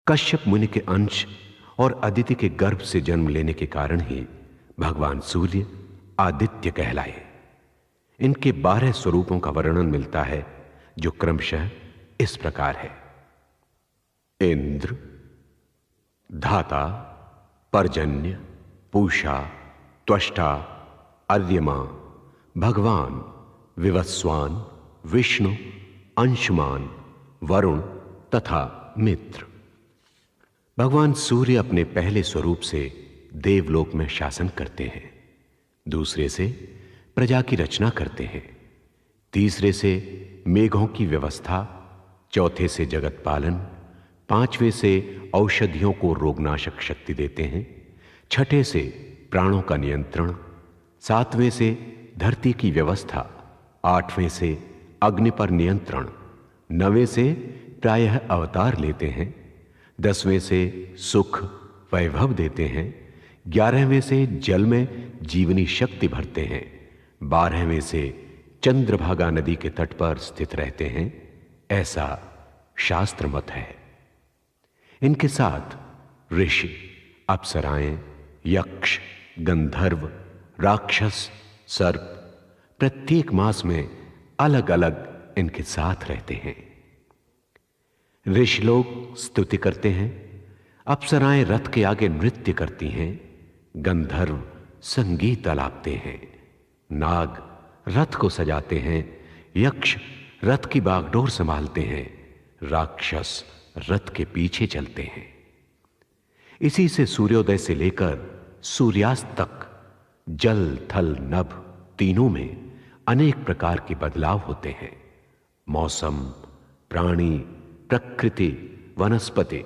कश्यप मुनि के अंश और अदिति के गर्भ से जन्म लेने के कारण ही भगवान सूर्य आदित्य कहलाए। इनके 12 स्वरूपों का वर्णन मिलता है, जो क्रमशः इस प्रकार है: इंद्र, धाता, पर्जन्य, पूषा, त्वष्टा, अर्यमा, भगवान, विवस्वान, विष्णु, अंशुमान, वरुण तथा मित्र। भगवान सूर्य अपने पहले स्वरूप से देवलोक में शासन करते हैं, दूसरे से प्रजा की रचना करते हैं, तीसरे से मेघों की व्यवस्था, चौथे से जगत पालन, पांचवें से औषधियों को रोगनाशक शक्ति देते हैं, छठे से प्राणों का नियंत्रण, सातवें से धरती की व्यवस्था, आठवें से अग्नि पर नियंत्रण, नवें से प्रायः अवतार लेते हैं, 10वें से सुख वैभव देते हैं, 11वें से जल में जीवनी शक्ति भरते हैं, 12वें से चंद्रभागा नदी के तट पर स्थित रहते हैं, ऐसा शास्त्र मत है। इनके साथ ऋषि, अप्सराएं, यक्ष, गंधर्व, राक्षस, सर्प प्रत्येक मास में अलग अलग इनके साथ रहते हैं। ऋषि लोग स्तुति करते हैं, अप्सराएं रथ के आगे नृत्य करती हैं, गंधर्व संगीत आलापते हैं, नाग रथ को सजाते हैं, यक्ष रथ की बागडोर संभालते हैं, राक्षस रथ के पीछे चलते हैं। इसी से सूर्योदय से लेकर सूर्यास्त तक जल, थल, नभ तीनों में अनेक प्रकार के बदलाव होते हैं। मौसम, प्राणी, प्रकृति, वनस्पति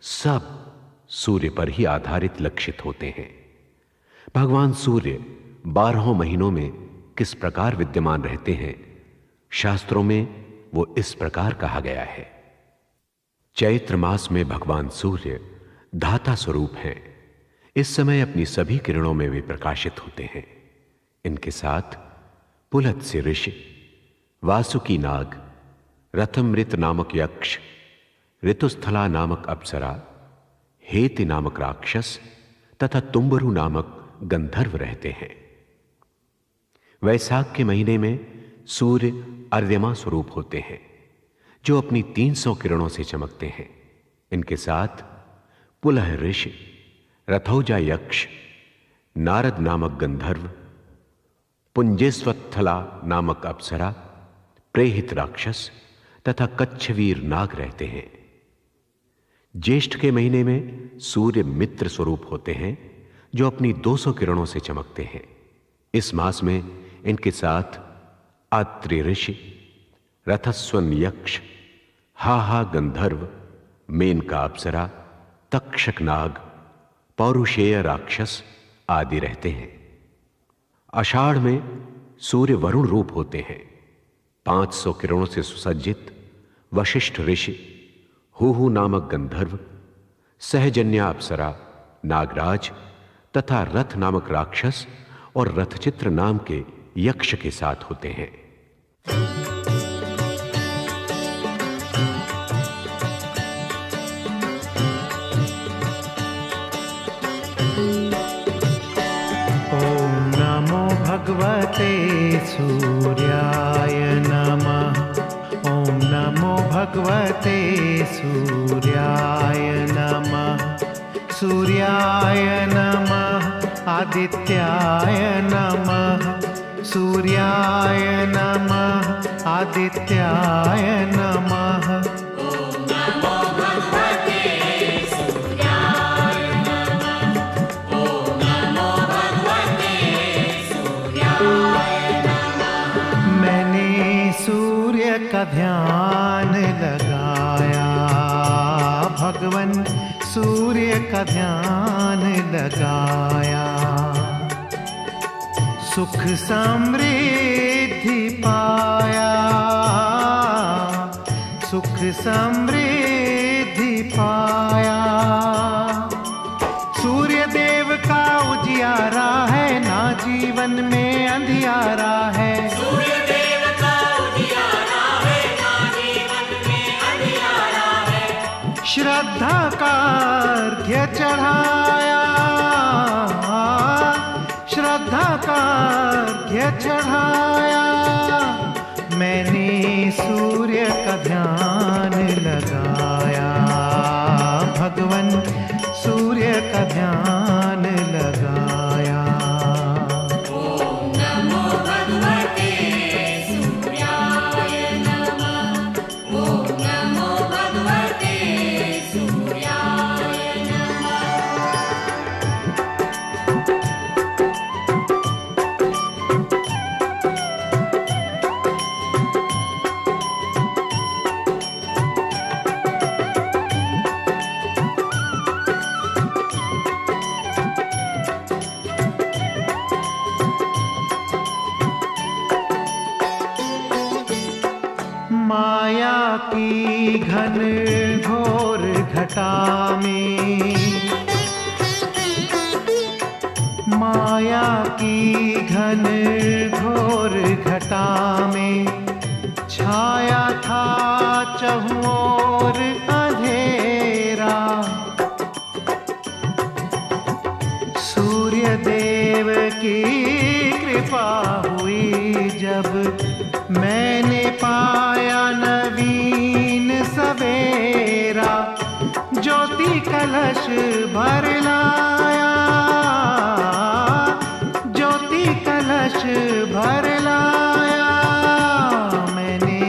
सब सूर्य पर ही आधारित लक्षित होते हैं। भगवान सूर्य 12 महीनों में किस प्रकार विद्यमान रहते हैं, शास्त्रों में वो इस प्रकार कहा गया है। चैत्र मास में भगवान सूर्य धाता स्वरूप हैं। इस समय अपनी सभी किरणों में वे प्रकाशित होते हैं। इनके साथ पुलत्स्य ऋषि, वासुकी नाग, रथमृत नामक यक्ष, ऋतुस्थला नामक अप्सरा, हेति नामक राक्षस तथा तुम्बरु नामक गंधर्व रहते हैं। वैशाख के महीने में सूर्य अर्यमा स्वरूप होते हैं, जो अपनी 300 किरणों से चमकते हैं। इनके साथ पुलह ऋषि, रथौजा यक्ष, नारद नामक गंधर्व, पुंजेस्वत्थला नामक अप्सरा, प्रेहित राक्षस तथा कच्छवीर नाग रहते हैं। ज्येष्ठ के महीने में सूर्य मित्र स्वरूप होते हैं, जो अपनी 200 किरणों से चमकते हैं। इस मास में इनके साथ आत्रि ऋषि, रथस्वन यक्ष, हाहा गंधर्व, मेनका अप्सरा, तक्षक नाग, पौरुषेय राक्षस आदि रहते हैं। आषाढ़ में सूर्य वरुण रूप होते हैं। 500 किरणों से सुसज्जित वशिष्ठ ऋषि, हुहु नामक गंधर्व, सहजन्या अप्सरा, नागराज तथा रथ नामक राक्षस और रथचित्र नाम के यक्ष के साथ होते हैं। ओम नमो भगवते सूर्याय नमः। ओम नमो भगवते सूर्याय नमः। सूर्याय नमः, आदित्याय नमः। सूर्याय नमः, आदित्याय नमः। ओम नमो भगवते सूर्याय नमः। ओम नमो भगवते सूर्याय नमः। मैंने सूर्य का ध्यान लगाया, भगवन सूर्य का ध्यान लगाया। सुख समृद्धि पाया, सुख समृद्धि पाया। सूर्य देव का उजियारा है, ना जीवन में अंधियारा है। सूर्य देव का उजियारा है, ना जीवन में अंधियारा है। श्रद्धा का अर्घ्य चढ़ाया, श्रद्धा का अर्घ्य चढ़ाया। मैंने सूर्य का ध्यान लगाया, भगवन सूर्य का ध्यान लगाया। ॐ नमो भगवते सूर्याय नमः। ॐ नमो भगवते सूर्याय नमः। माया की घन घोर घटा में, माया की घन घोर घटा में छाया था चहुं ओर अंधेरा। सूर्य देव की कृपा हुई जब मैंने पाया नवीन सवेरा। ज्योति कलश भर लाया, ज्योति कलश भर लाया। मैंने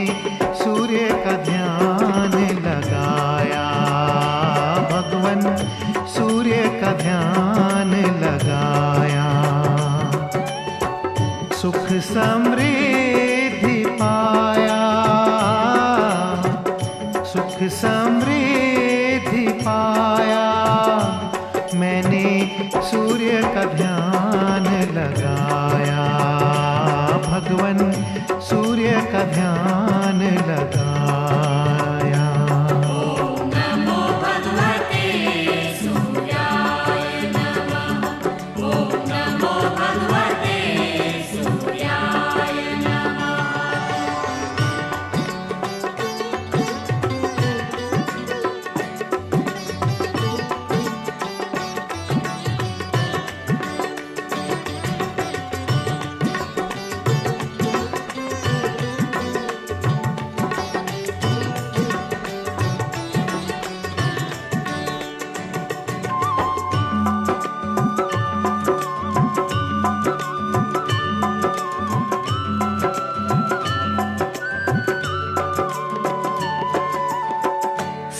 सूर्य का ध्यान लगाया, भगवन सूर्य का ध्यान लगाया। सुख समृद्धि पाया, सुख समृद्धि पाया। मैंने सूर्य का ध्यान लगाया, भगवन सूर्य का ध्यान लगाया। ॐ नमो भगवते सूर्याय नमः। ॐ नमो भगवते सूर्याय नमः।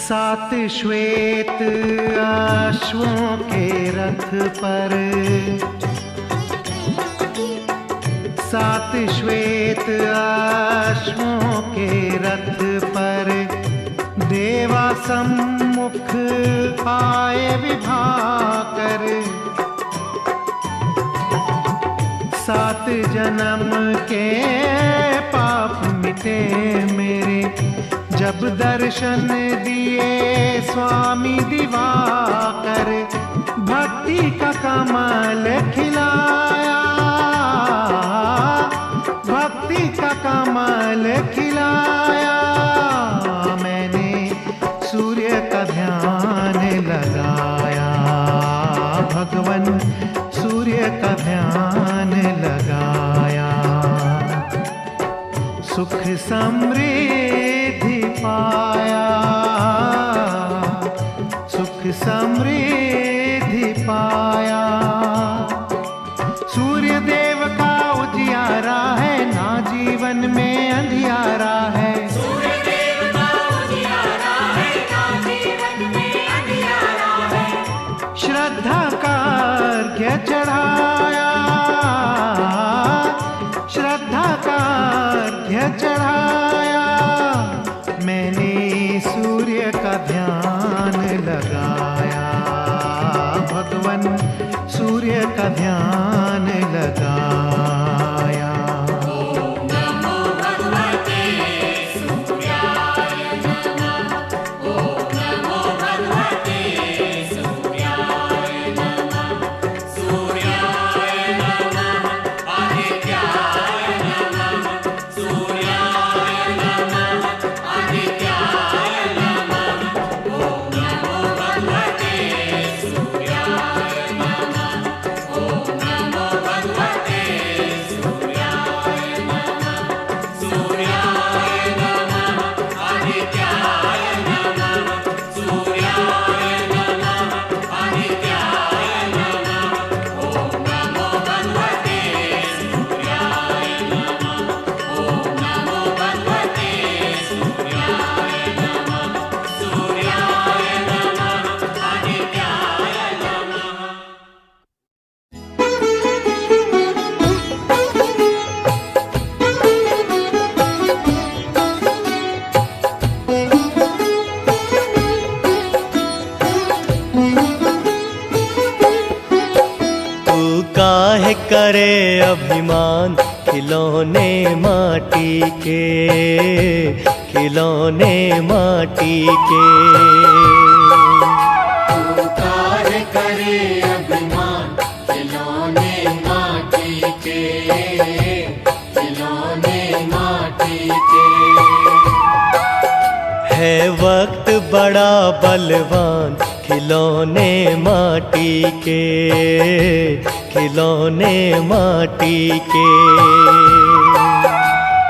सात श्वेत अश्वों के रथ पर, सात श्वेत अश्वों के रथ पर देवा सम्मुख आए विभाकर। सात जन्म के पाप मिटे मेरे जब दर्शन दिए स्वामी दिवाकर। भक्ति का कमल खिलाया, भक्ति का कमल खिलाया। मैंने सूर्य का ध्यान लगाया, भगवन सूर्य का ध्यान लगाया। सुख समृद्धि पाया, सुख समृद्धि पाया। सूर्य देव का उजियारा है ना, जीवन में अंधियारा है। सूर्य देव का उजियारा है ना, जीवन में अंधियारा है। श्रद्धा का अर्घ्य चढ़ाया, श्रद्धा का अर्घ्य चढ़ाया। मैंने सूर्य का ध्यान लगाया, भगवन सूर्य का ध्यान लगाया। ॐ नमो भगवते सूर्याय नमः। ॐ नमो भगवते सूर्याय नमः। सूर्याय नमः, आदित्याय नमः। सूर्याय नमः, आदित्याय नमः। ॐ काहे करे अभिमान खिलौने माटी के, खिलौने माटी के। तू काहे करे अभिमान खिलौने माटी के, खिलौने माटी के। है वक्त बड़ा बलवान खिलौने माटी के, खिलौने माटी के।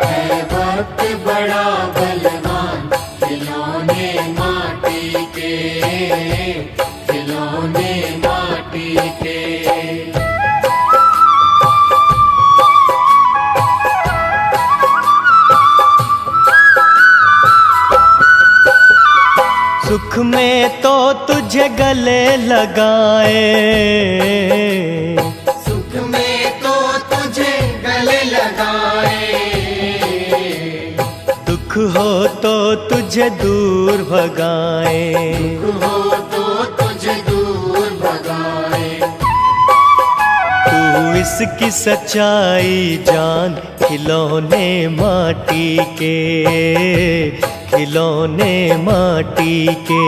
है वक्त बड़ा बलवान खिलौने माटी के, खिलौने माटी के। सुख में तो तुझे गले लगाए, सुख में तो तुझे गले लगाए। दुख हो तो तुझे दूर भगाए, दुख हो तो तुझे दूर भगाए। तू इसकी सच्चाई जान खिलौने माटी के, खिलौने माटी के।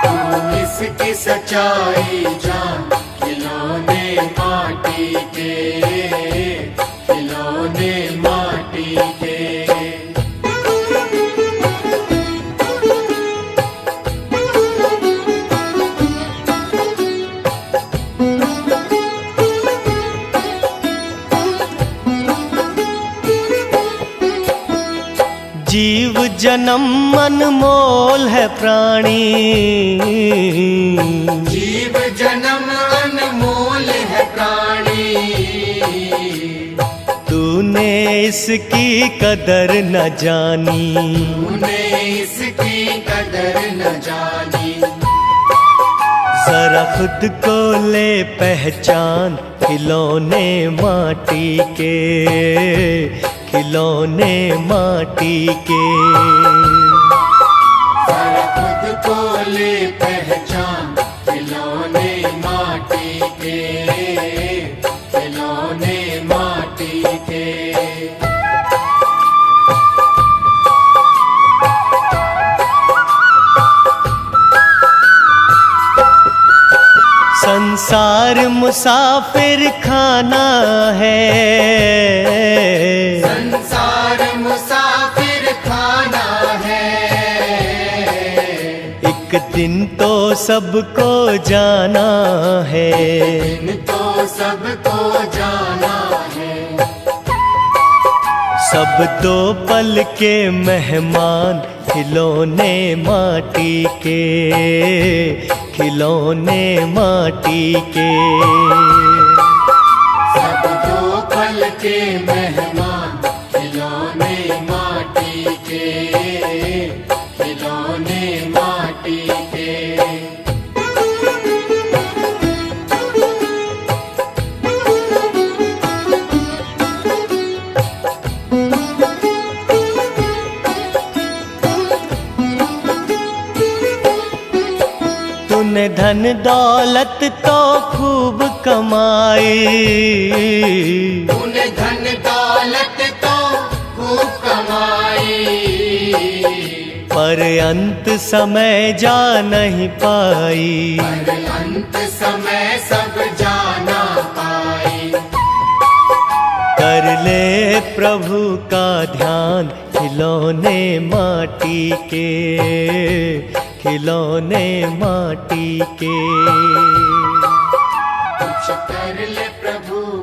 तू इसकी सच्चाई जान खिलौने माटी के, खिलौने माटी के। जीव जन्म अनमोल है प्राणी, जीव जन्म अनमोल है प्राणी। तूने इसकी कदर न जानी, तूने इसकी कदर न जानी। जरा खुद को ले पहचान खिलौने माटी के, खिलौने माटी के। जरा खुद को ले पहचान खिलौने माटी के, खिलौने माटी के। संसार मुसाफिर खाना है, संसार मुसाफिर खाना है। एक दिन तो सबको जाना है, दिन तो सबको जाना है। सब दो पल के मेहमान खिलौने माटी के, खिलौने माटी के। सब दो पल के मेहमान खिलौने माटी के, खिलौने माटी के। तूने धन दौलत तो खूब कमाई, तूने धन दौलत तो खूब कमाई। पर अंत समय जा नहीं पाई, पर अंत समय सब जाना पाई। कर ले प्रभु का ध्यान खिलौने माटी के, खिलौने माटी के। कुछ कर ले प्रभु